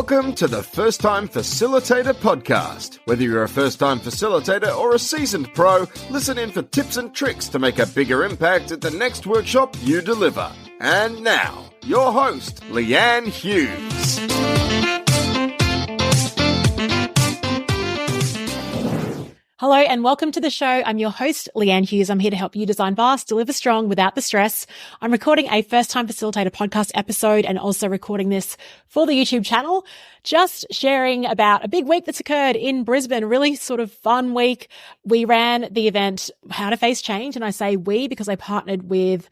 Welcome to the First Time Facilitator podcast. Whether you're a first-time facilitator or a seasoned pro, listen in for tips and tricks to make a bigger impact at the next workshop you deliver. And now, your host, Leanne Hughes. Hello and welcome to the show. I'm your host, Leanne Hughes. I'm here to help you design fast, deliver strong without the stress. I'm recording a first-time facilitator podcast episode and also recording this for the YouTube channel. Just sharing about a big week that's occurred in Brisbane, a really sort of fun week. We ran the event, How to Face Change, and I say we because I partnered with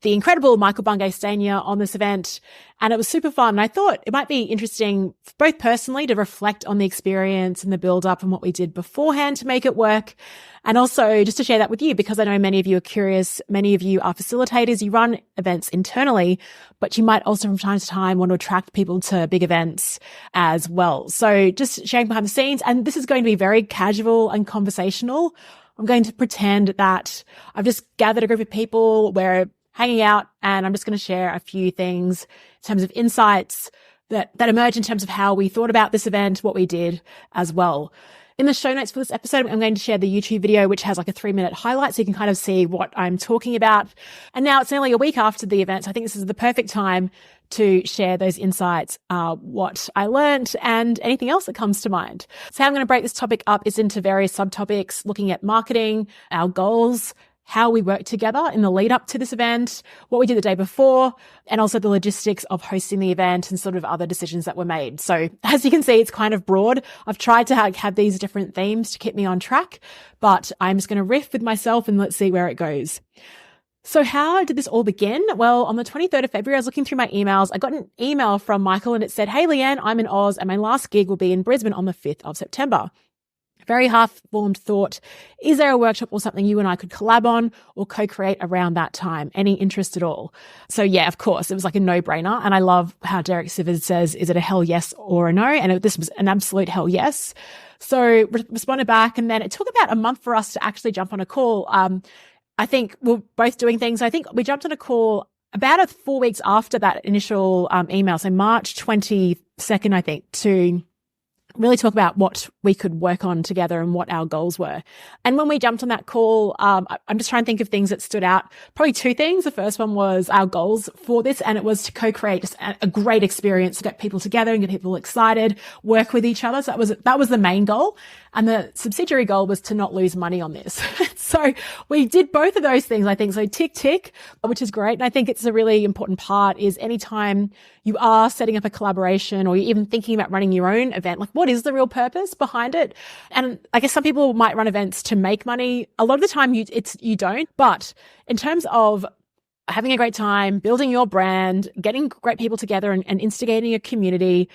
the incredible Michael Bungay Stanier on this event, and it was super fun. And I thought it might be interesting, both personally, to reflect on the experience and the build-up and what we did beforehand to make it work, and also just to share that with you because I know many of you are curious. Many of you are facilitators. You run events internally, but you might also from time to time want to attract people to big events as well. So just sharing behind the scenes, and this is going to be very casual and conversational. I'm going to pretend that I've just gathered a group of people where hanging out, and I'm just going to share a few things in terms of insights that emerge in terms of how we thought about this event, what we did as well. In the show notes for this episode, I'm going to share the YouTube video, which has like a 3-minute highlight, so you can kind of see what I'm talking about. And now it's nearly a week after the event, so I think this is the perfect time to share those insights, what I learned and anything else that comes to mind. So how I'm going to break this topic up is into various subtopics, looking at marketing, our goals, how we worked together in the lead up to this event, what we did the day before, and also the logistics of hosting the event and sort of other decisions that were made. So as you can see, it's kind of broad. I've tried to have these different themes to keep me on track, but I'm just going to riff with myself and let's see where it goes. So how did this all begin? Well, on the 23rd of February, I was looking through my emails. I got an email from Michael and it said, "Hey, Leanne, I'm in Oz and my last gig will be in Brisbane on the 5th of September. Very half-formed thought, is there a workshop or something you and I could collab on or co-create around that time? Any interest at all?" So yeah, of course, it was like a no-brainer. And I love how Derek Sivers says, is it a hell yes or a no? And this was an absolute hell yes. So responded back, and then it took about a month for us to actually jump on a call. I think we're both doing things. I think we jumped on a call about 4 weeks after that initial email. So March 22nd, I think, to really talk about what we could work on together and what our goals were. And when we jumped on that call, I'm just trying to think of things that stood out. Probably two things. The first one was our goals for this, and it was to co-create just a great experience to get people together and get people excited, work with each other. So that was the main goal. And the subsidiary goal was to not lose money on this. So we did both of those things, I think. So tick, which is great. And I think it's a really important part is anytime you are setting up a collaboration or you're even thinking about running your own event, like what is the real purpose behind it? And I guess some people might run events to make money. A lot of the time you don't. But in terms of having a great time, building your brand, getting great people together and instigating a community,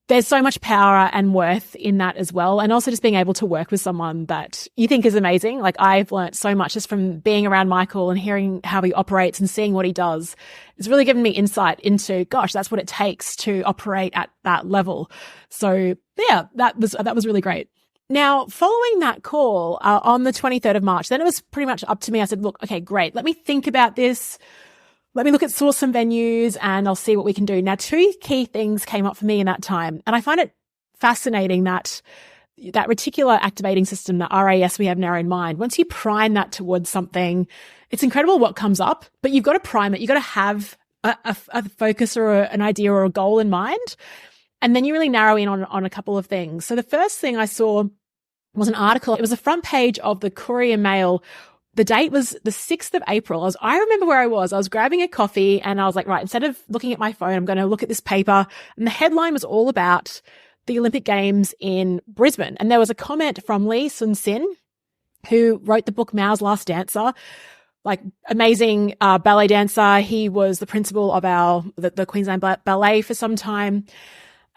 there's so much power and worth in that as well. And also just being able to work with someone that you think is amazing. Like I've learned so much just from being around Michael and hearing how he operates and seeing what he does. It's really given me insight into, gosh, that's what it takes to operate at that level. So yeah, that was really great. Now, following that call on the 23rd of March, then it was pretty much up to me. I said, look, okay, great. Let me think about this. Let me source some venues and I'll see what we can do. Now, two key things came up for me in that time. And I find it fascinating that reticular activating system, the RAS we have in our own mind, once you prime that towards something, it's incredible what comes up, but you've got to prime it. You've got to have a focus or an idea or a goal in mind. And then you really narrow in on a couple of things. So the first thing I saw was an article. It was a front page of the Courier Mail. The date was the 6th of April. I remember where I was. I was grabbing a coffee and I was like, right, instead of looking at my phone, I'm going to look at this paper. And the headline was all about the Olympic Games in Brisbane. And there was a comment from Lee Sun Sin, who wrote the book Mao's Last Dancer, like amazing ballet dancer. He was the principal of the Queensland Ballet for some time.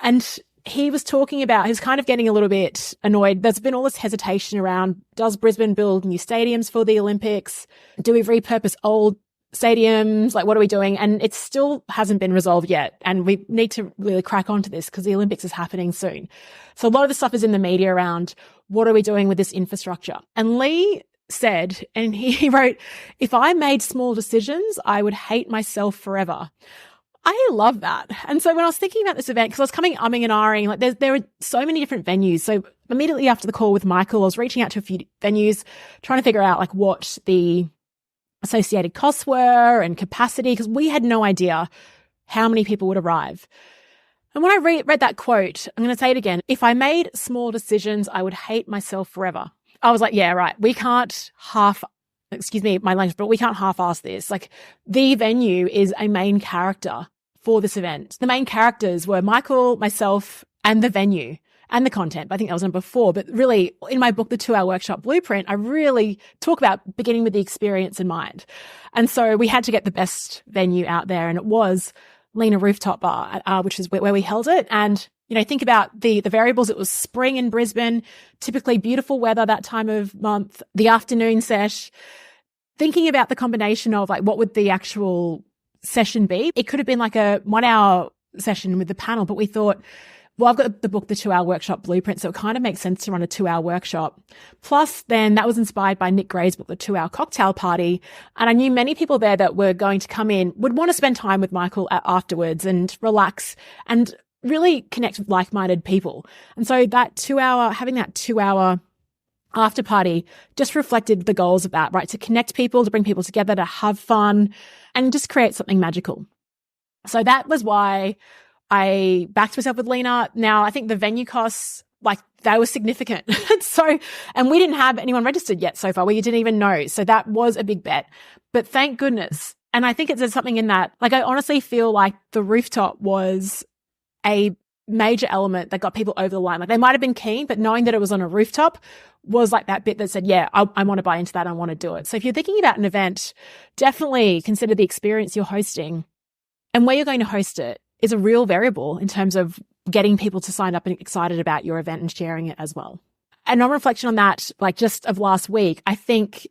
And he was talking about, he was kind of getting a little bit annoyed. There's been all this hesitation around, does Brisbane build new stadiums for the Olympics? Do we repurpose old stadiums? Like, what are we doing? And it still hasn't been resolved yet. And we need to really crack onto this because the Olympics is happening soon. So a lot of the stuff is in the media around, what are we doing with this infrastructure? And Lee said, and he wrote, if I made small decisions, I would hate myself forever. I love that. And so when I was thinking about this event, because I was coming umming and ahhing, like there were so many different venues. So immediately after the call with Michael, I was reaching out to a few venues, trying to figure out like what the associated costs were and capacity, because we had no idea how many people would arrive. And when I read that quote, I'm going to say it again. If I made small decisions, I would hate myself forever. I was like, yeah, right. We can't excuse me, my language, but we can't half-ass this. Like, the venue is a main character for this event. The main characters were Michael, myself, and the venue and the content. I think that was number 4. But really, in my book, The 2-Hour Workshop Blueprint, I really talk about beginning with the experience in mind. And so we had to get the best venue out there, and it was Lena Rooftop Bar, which is where we held it. And think about the variables. It was spring in Brisbane, typically beautiful weather that time of month, the afternoon sesh. Thinking about the combination of like, what would the actual session be? It could have been like a 1-hour session with the panel, but we thought, well, I've got the book, The 2-Hour Workshop Blueprint, so it kind of makes sense to run a 2-hour workshop. Plus, then that was inspired by Nick Gray's book, The 2-Hour Cocktail Party. And I knew many people there that were going to come in, would want to spend time with Michael afterwards and relax and really connect with like-minded people. And so having that 2-hour after party just reflected the goals of that, right? To connect people, to bring people together, to have fun, and just create something magical. So that was why I backed myself with Lena. Now, I think the venue costs, like, they were significant. And we didn't have anyone registered yet so far. We didn't even know. So that was a big bet. But thank goodness. And I think there's something in that. Like, I honestly feel like the rooftop was a major element that got people over the line. Like, they might have been keen, but knowing that it was on a rooftop was like that bit that said, yeah, I want to buy into that. I want to do it. So if you're thinking about an event, definitely consider the experience you're hosting and where you're going to host it is a real variable in terms of getting people to sign up and excited about your event and sharing it as well. And on reflection on that, like just of last week, I think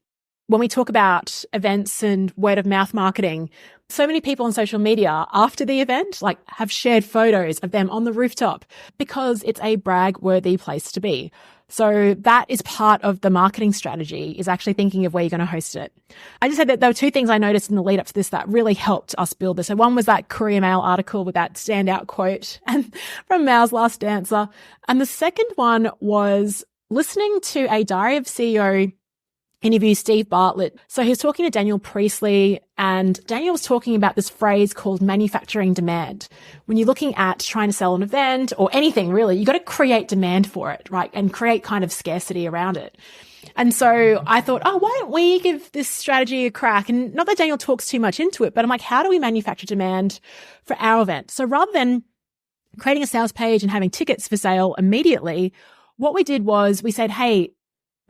when we talk about events and word of mouth marketing, so many people on social media after the event, like, have shared photos of them on the rooftop because it's a brag-worthy place to be. So that is part of the marketing strategy, is actually thinking of where you're going to host it. I just said that there were 2 things I noticed in the lead up to this that really helped us build this. So one was that Courier Mail article with that standout quote and from Mao's Last Dancer. And the second one was listening to a Diary of CEO interview Steve Bartlett. So he was talking to Daniel Priestley, and Daniel was talking about this phrase called manufacturing demand. When you're looking at trying to sell an event or anything really, you got to create demand for it, right? And create kind of scarcity around it. And so I thought, why don't we give this strategy a crack? And not that Daniel talks too much into it, but I'm like, how do we manufacture demand for our event? So rather than creating a sales page and having tickets for sale immediately, what we did was we said, hey,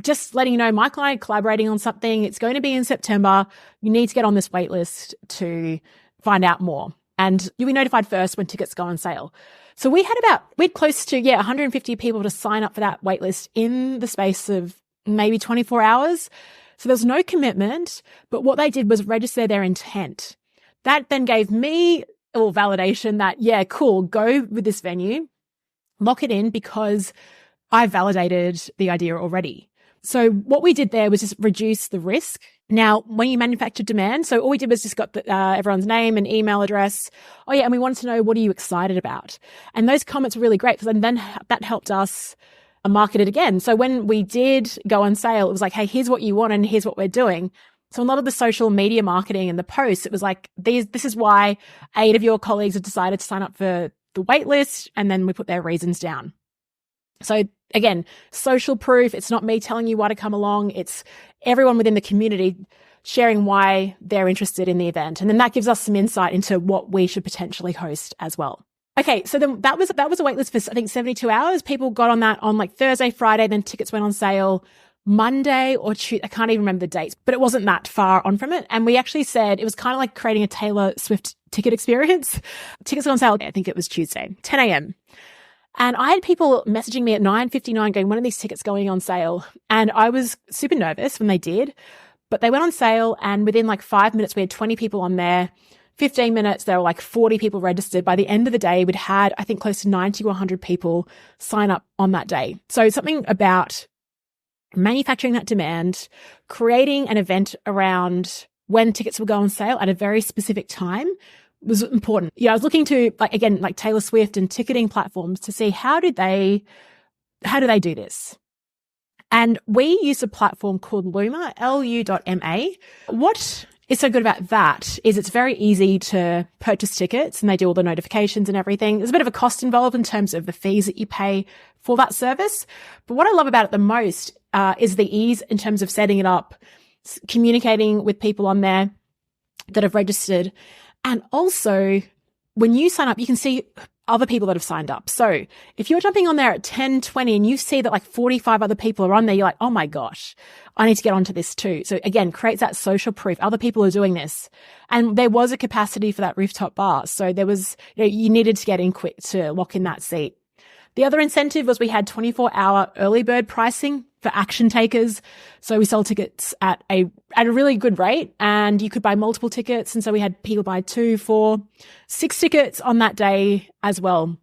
just letting you know, Michael and I are collaborating on something. It's going to be in September. You need to get on this waitlist to find out more. And you'll be notified first when tickets go on sale. So we had close to, 150 people to sign up for that waitlist in the space of maybe 24 hours. So there's no commitment, but what they did was register their intent. That then gave me validation that, yeah, cool, go with this venue, lock it in because I validated the idea already. So what we did there was just reduce the risk. Now, when you manufacture demand, so all we did was just got everyone's name and email address. Oh yeah, and we wanted to know, what are you excited about? And those comments were really great because then that helped us market it again. So when we did go on sale, it was like, hey, here's what you want and here's what we're doing. So a lot of the social media marketing and the posts, it was like, this is why 8 of your colleagues have decided to sign up for the wait list, and then we put their reasons down. So again, social proof. It's not me telling you why to come along. It's everyone within the community sharing why they're interested in the event. And then that gives us some insight into what we should potentially host as well. Okay, so then that was a waitlist for, I think, 72 hours. People got on that on like Thursday, Friday, then tickets went on sale Monday or Tuesday. I can't even remember the dates, but it wasn't that far on from it. And we actually said it was kind of like creating a Taylor Swift ticket experience. Tickets went on sale, I think it was Tuesday, 10 a.m. And I had people messaging me at 9:59 going, when are these tickets going on sale? And I was super nervous when they did, but they went on sale. And within like 5 minutes, we had 20 people on there. 15 minutes, there were like 40 people registered. By the end of the day, we'd had, I think, close to 90 or 100 people sign up on that day. So something about manufacturing that demand, creating an event around when tickets will go on sale at a very specific time was important. I was looking to like Taylor Swift and ticketing platforms to see how do they do this. And we use a platform called Luma, lu.ma. What is so good about that is it's very easy to purchase tickets and they do all the notifications and everything. There's a bit of a cost involved in terms of the fees that you pay for that service. But what I love about it the most is the ease in terms of setting it up, communicating with people on there that have registered. And also, when you sign up, you can see other people that have signed up. So if you're jumping on there at 10:20 and you see that like 45 other people are on there, you're like, oh my gosh, I need to get onto this too. So again, creates that social proof. Other people are doing this. And there was a capacity for that rooftop bar. So there was, you needed to get in quick to lock in that seat. The other incentive was we had 24-hour early bird pricing for action takers. So we sold tickets at a really good rate, and you could buy multiple tickets. And so we had people buy 2, 4, 6 tickets on that day as well,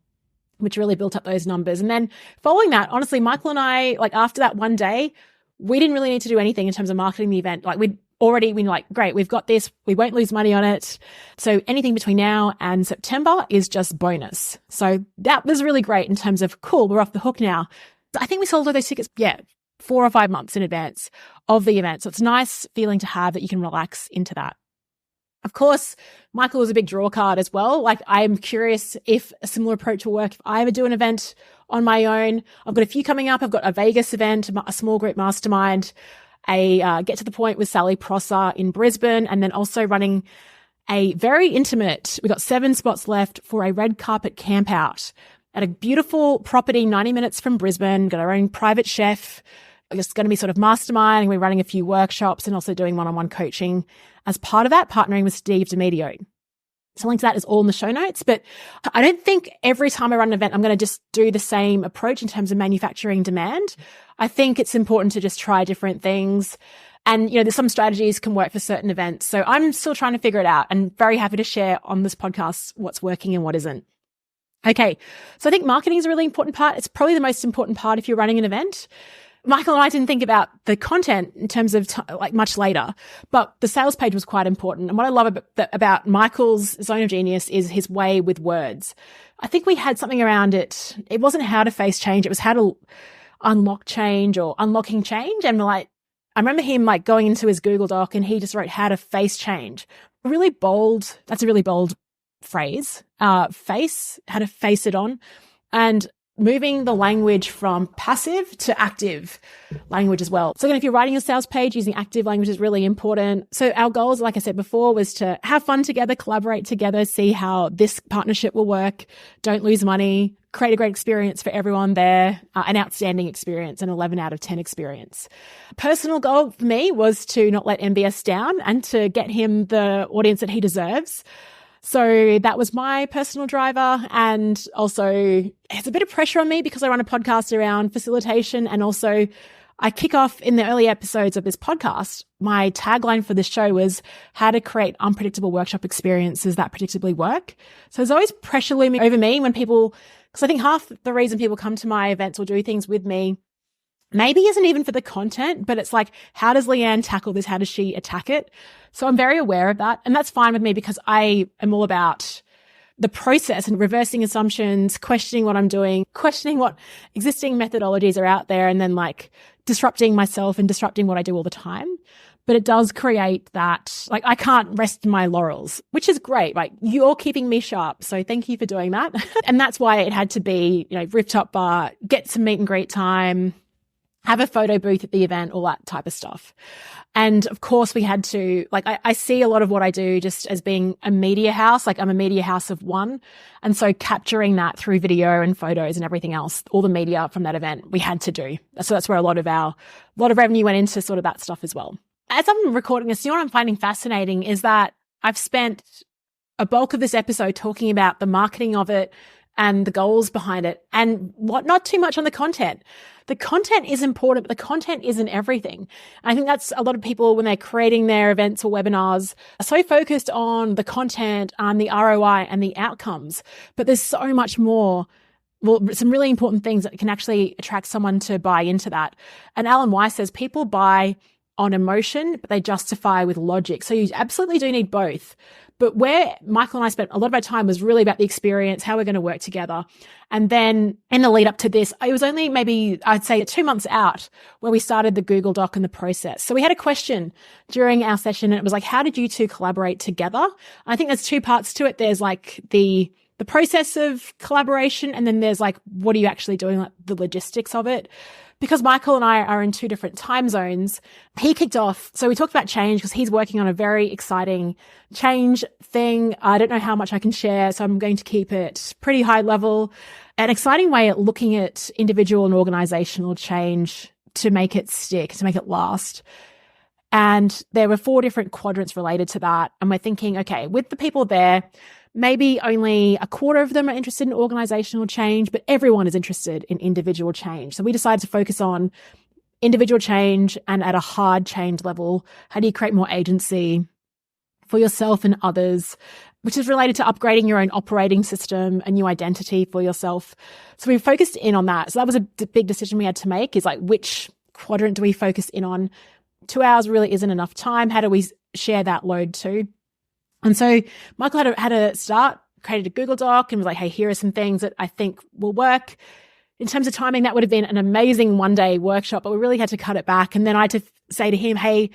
which really built up those numbers. And then following that, honestly, Michael and I, like after that one day, we didn't really need to do anything in terms of marketing the event. Like we'd already been like, great, we've got this. We won't lose money on it. So anything between now and September is just bonus. So that was really great in terms of, cool, we're off the hook now. I think we sold all those tickets, 4 or 5 months in advance of the event. So it's a nice feeling to have that you can relax into that. Of course, Michael was a big draw card as well. Like I'm curious if a similar approach will work if I ever do an event on my own. I've got a few coming up. I've got a Vegas event, a small group mastermind, a Get to the Point with Sally Prosser in Brisbane, and then also running a very intimate, we've got 7 spots left for a red carpet camp out at a beautiful property 90 minutes from Brisbane. Got our own private chef. We're just going to be sort of masterminding. We're running a few workshops and also doing one-on-one coaching as part of that, partnering with Steve Demedio. So link to that is all in the show notes. But I don't think every time I run an event, I'm going to just do the same approach in terms of manufacturing demand. I think it's important to just try different things. And, there's some strategies can work for certain events. So I'm still trying to figure it out and very happy to share on this podcast what's working and what isn't. Okay. So I think marketing is a really important part. It's probably the most important part if you're running an event. Michael and I didn't think about the content in terms of much later, but the sales page was quite important. And what I love about Michael's zone of genius is his way with words. I think we had something around it. It wasn't how to face change. It was how to unlock change or unlocking change. And I remember him going into his Google Doc and he just wrote how to face change. Really bold. That's a really bold phrase. How to face it on. And moving the language from passive to active language as well. So again, if you're writing a sales page, using active language is really important. So our goals, like I said before, was to have fun together, collaborate together, see how this partnership will work, don't lose money, create a great experience for everyone there, an outstanding experience, an 11 out of 10 experience. Personal goal for me was to not let MBS down and to get him the audience that he deserves. So that was my personal driver. And also it's a bit of pressure on me because I run a podcast around facilitation. And also I kick off in the early episodes of this podcast. My tagline for this show was how to create unpredictable workshop experiences that predictably work. So there's always pressure looming over me when people, because I think half the reason people come to my events or do things with me maybe isn't even for the content, but it's like, how does Leanne tackle this? How does she attack it? So I'm very aware of that. And that's fine with me because I am all about the process and reversing assumptions, questioning what I'm doing, questioning what existing methodologies are out there, and then disrupting myself and disrupting what I do all the time. But it does create that, I can't rest my laurels, which is great. You're keeping me sharp. So thank you for doing that. And that's why it had to be, rooftop bar, get some meet and greet time, have a photo booth at the event, all that type of stuff. And of course we had to, I see a lot of what I do just as being a media house. I'm a media house of one. And so capturing that through video and photos and everything else, all the media from that event we had to do. So that's where a lot of revenue went into sort of that stuff as well. As I'm recording this, what I'm finding fascinating is that I've spent a bulk of this episode talking about the marketing of it and the goals behind it and not too much on the content. The content is important, but the content isn't everything. And I think that's a lot of people when they're creating their events or webinars are so focused on the content and the ROI and the outcomes, but there's so much more. Well, some really important things that can actually attract someone to buy into that. And Alan Weiss says people buy on emotion, but they justify with logic. So you absolutely do need both. But where Michael and I spent a lot of our time was really about the experience, how we're going to work together. And then in the lead up to this, it was only maybe, I'd say 2 months out where we started the Google Doc and the process. So we had a question during our session and it was like, how did you two collaborate together? I think there's two parts to it. There's like the process of collaboration, and then there's like, what are you actually doing, like the logistics of it? Because Michael and I are in 2 different time zones, he kicked off. So we talked about change because he's working on a very exciting change thing. I don't know how much I can share, so I'm going to keep it pretty high level. An exciting way at looking at individual and organizational change to make it stick, to make it last. And there were 4 different quadrants related to that. And we're thinking, okay, with the people there, maybe only a quarter of them are interested in organizational change, but everyone is interested in individual change. So we decided to focus on individual change and at a hard change level. How do you create more agency for yourself and others, which is related to upgrading your own operating system, a new identity for yourself. So we focused in on that. So that was a big decision we had to make, is like, which quadrant do we focus in on? 2 hours really isn't enough time. How do we share that load too? And so Michael had a start, created a Google Doc and was like, hey, here are some things that I think will work. In terms of timing, that would have been an amazing one-day workshop, but we really had to cut it back. And then I had to say to him, hey,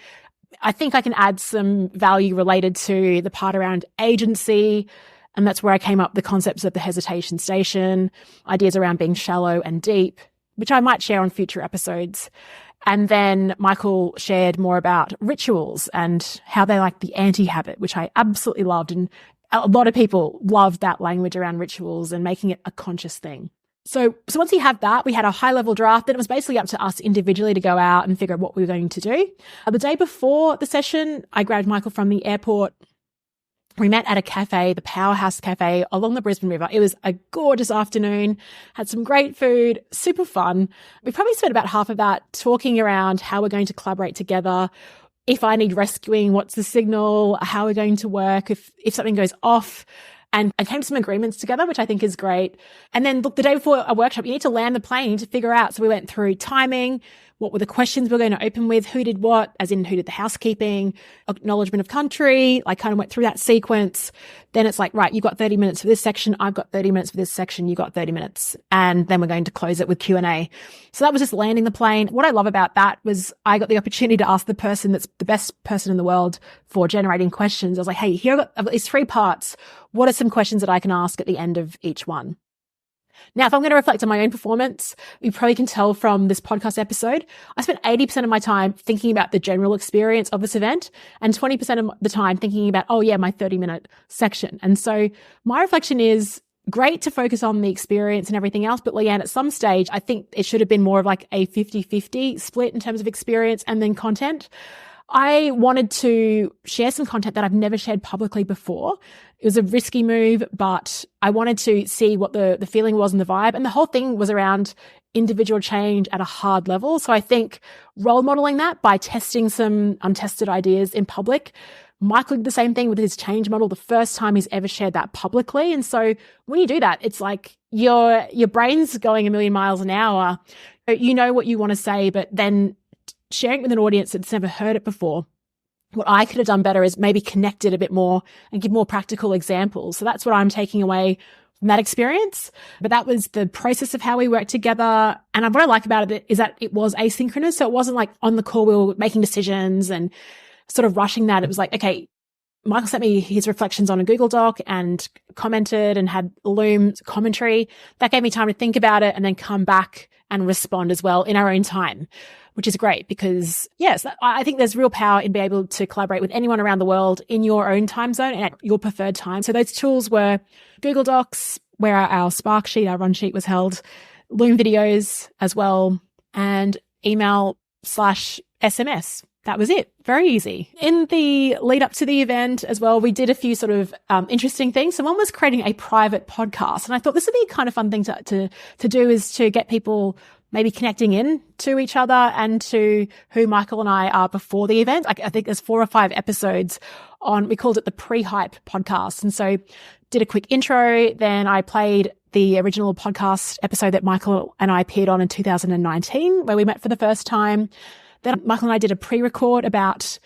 I think I can add some value related to the part around agency. And that's where I came up with the concepts of the hesitation station, ideas around being shallow and deep, which I might share on future episodes. And then Michael shared more about rituals and how they like the anti-habit, which I absolutely loved. And a lot of people loved that language around rituals and making it a conscious thing. So once you have that, we had a high level draft. Then it was basically up to us individually to go out and figure out what we were going to do. The day before the session, I grabbed Michael from the airport. We met at a cafe, the Powerhouse Cafe along the Brisbane River. It was a gorgeous afternoon, had some great food, super fun. We probably spent about half of that talking around how we're going to collaborate together. If I need rescuing, what's the signal, how we're going to work, if something goes off. And I came to some agreements together, which I think is great. And then look, the day before a workshop, you need to land the plane to figure out. So we went through timing, what were the questions we were going to open with, who did what, as in who did the housekeeping, acknowledgement of country, like kind of went through that sequence. Then it's like, right, you've got 30 minutes for this section. I've got 30 minutes for this section. You got 30 minutes. And then we're going to close it with Q&A. So that was just landing the plane. What I love about that was I got the opportunity to ask the person that's the best person in the world for generating questions. I was like, hey, here I've got these 3 parts. What are some questions that I can ask at the end of each one? Now, if I'm going to reflect on my own performance, you probably can tell from this podcast episode, I spent 80% of my time thinking about the general experience of this event and 20% of the time thinking about, oh yeah, my 30-minute section. And so my reflection is great to focus on the experience and everything else. But Leanne, at some stage, I think it should have been more of like a 50-50 split in terms of experience and then content. I wanted to share some content that I've never shared publicly before. It was a risky move, but I wanted to see what the feeling was and the vibe. And the whole thing was around individual change at a hard level. So I think role modeling that by testing some untested ideas in public. Michael did the same thing with his change model, the first time he's ever shared that publicly. And so when you do that, it's like your brain's going a million miles an hour. You know what you want to say, but then sharing it with an audience that's never heard it before. What I could have done better is maybe connect it a bit more and give more practical examples. So that's what I'm taking away from that experience. But that was the process of how we worked together. And what I like about it is that it was asynchronous. So it wasn't like on the call we were making decisions and sort of rushing that. It was like, okay, Michael sent me his reflections on a Google Doc and commented and had Loom commentary. That gave me time to think about it and then come back and respond as well in our own time, which is great because, yes, I think there's real power in being able to collaborate with anyone around the world in your own time zone and at your preferred time. So those tools were Google Docs, where our Spark sheet, our run sheet was held, Loom videos as well, and email/SMS. That was it. Very easy. In the lead up to the event as well, we did a few sort of interesting things. So one was creating a private podcast. And I thought this would be a kind of fun thing to do, is to get people maybe connecting in to each other and to who Michael and I are before the event. I think there's 4 or 5 episodes on, we called it the pre-hype podcast. And so did a quick intro. Then I played the original podcast episode that Michael and I appeared on in 2019, where we met for the first time. Then Michael and I did a pre-record about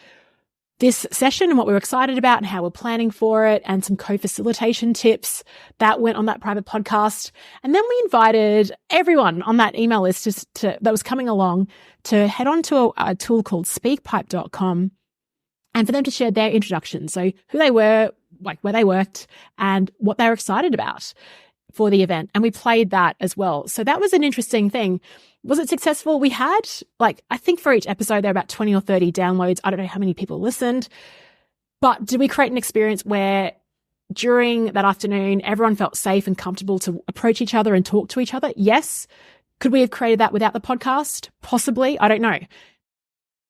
this session and what we were excited about and how we're planning for it, and some co-facilitation tips that went on that private podcast. And then we invited everyone on that email list that was coming along to head on to a tool called speakpipe.com and for them to share their introduction. So who they were, like where they worked, and what they were excited about for the event. And we played that as well. So that was an interesting thing. Was it successful? We had, I think for each episode, there were about 20 or 30 downloads. I don't know how many people listened. But did we create an experience where during that afternoon, everyone felt safe and comfortable to approach each other and talk to each other? Yes. Could we have created that without the podcast? Possibly. I don't know.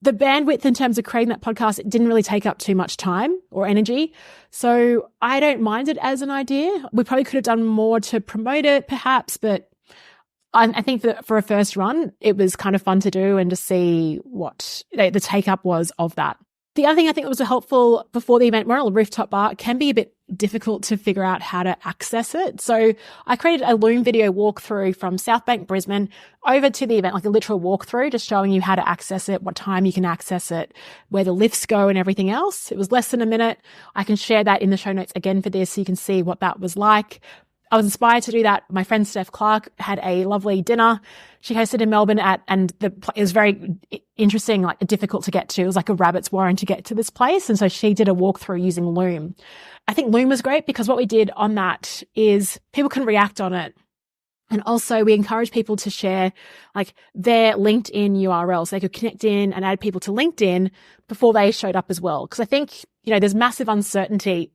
The bandwidth in terms of creating that podcast, it didn't really take up too much time or energy. So I don't mind it as an idea. We probably could have done more to promote it perhaps, but I think that for a first run, it was kind of fun to do and to see what the take up was of that. The other thing I think that was helpful before the event, we're on a rooftop bar. It can be a bit difficult to figure out how to access it. So I created a Loom video walkthrough from South Bank, Brisbane over to the event, like a literal walkthrough, just showing you how to access it, what time you can access it, where the lifts go and everything else. It was less than a minute. I can share that in the show notes again for this so you can see what that was like. I was inspired to do that. My friend Steph Clark had a lovely dinner. She hosted in Melbourne it was very interesting, difficult to get to. It was like a rabbit's warren to get to this place. And so she did a walkthrough using Loom. I think Loom was great because what we did on that is people can react on it. And also we encourage people to share their LinkedIn URL so they could connect in and add people to LinkedIn before they showed up as well. Because I think, there's massive uncertainty.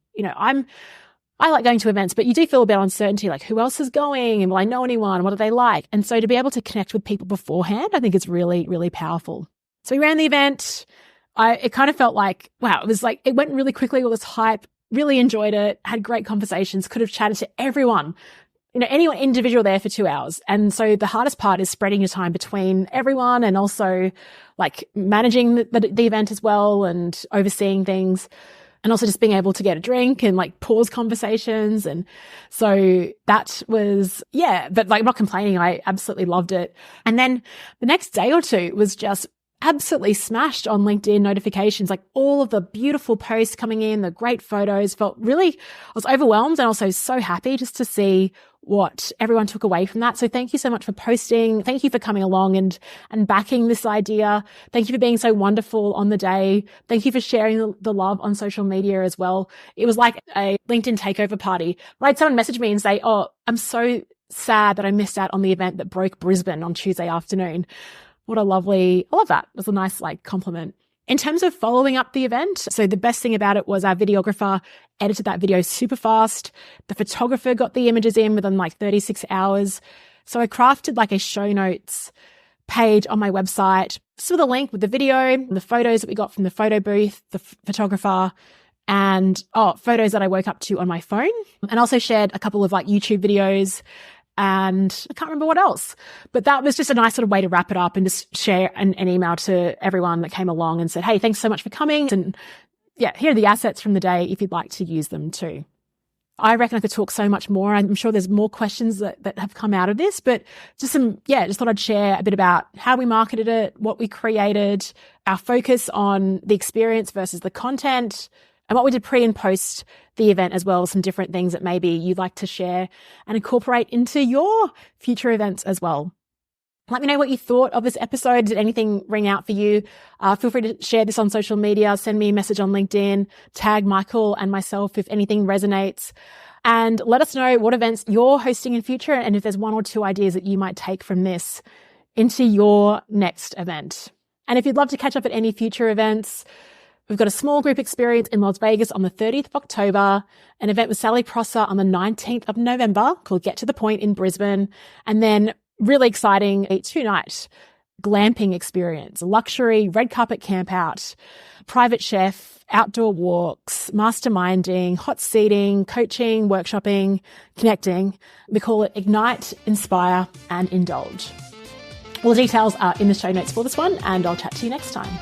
I like going to events, but you do feel a bit of uncertainty, like who else is going and will I know anyone? What do they like? And so to be able to connect with people beforehand, I think it's really, really powerful. So we ran the event. It kind of felt like, wow, it went really quickly, all this hype, really enjoyed it, had great conversations, could have chatted to everyone, anyone individual there for 2 hours. And so the hardest part is spreading your time between everyone and also managing the event as well and overseeing things. And also just being able to get a drink and pause conversations. And so that was, but I'm not complaining. I absolutely loved it. And then the next day or two was just absolutely smashed on LinkedIn notifications, all of the beautiful posts coming in, the great photos. I was overwhelmed and also so happy just to see what everyone took away from that. So thank you so much for posting. Thank you for coming along and backing this idea. Thank you for being so wonderful on the day. Thank you for sharing the love on social media as well. It was like a LinkedIn takeover party, right? Someone messaged me and say, "Oh, I'm so sad that I missed out on the event that broke Brisbane on Tuesday afternoon." I love that. It was a nice compliment. In terms of following up the event, so the best thing about it was our videographer edited that video super fast. The photographer got the images in within 36 hours. So I crafted a show notes page on my website, just with a link with the video, the photos that we got from the photo booth, the photographer, and photos that I woke up to on my phone. And also shared a couple of YouTube videos. And I can't remember what else, but that was just a nice sort of way to wrap it up and just share an email to everyone that came along and said, "Hey, thanks so much for coming. And here are the assets from the day if you'd like to use them too." I reckon I could talk so much more. I'm sure there's more questions that have come out of this, but just thought I'd share a bit about how we marketed it, what we created, our focus on the experience versus the content, and what we did pre and post the event as well, some different things that maybe you'd like to share and incorporate into your future events as well. Let me know what you thought of this episode. Did anything ring out for you? Feel free to share this on social media, send me a message on LinkedIn, tag Michael and myself if anything resonates, and let us know what events you're hosting in future and if there's one or two ideas that you might take from this into your next event. And if you'd love to catch up at any future events, we've got a small group experience in Las Vegas on the 30th of October, an event with Sally Prosser on the 19th of November called Get to the Point in Brisbane, and then really exciting a 2-night glamping experience, luxury red carpet camp out, private chef, outdoor walks, masterminding, hot seating, coaching, workshopping, connecting. We call it Ignite, Inspire and Indulge. All the details are in the show notes for this one, and I'll chat to you next time.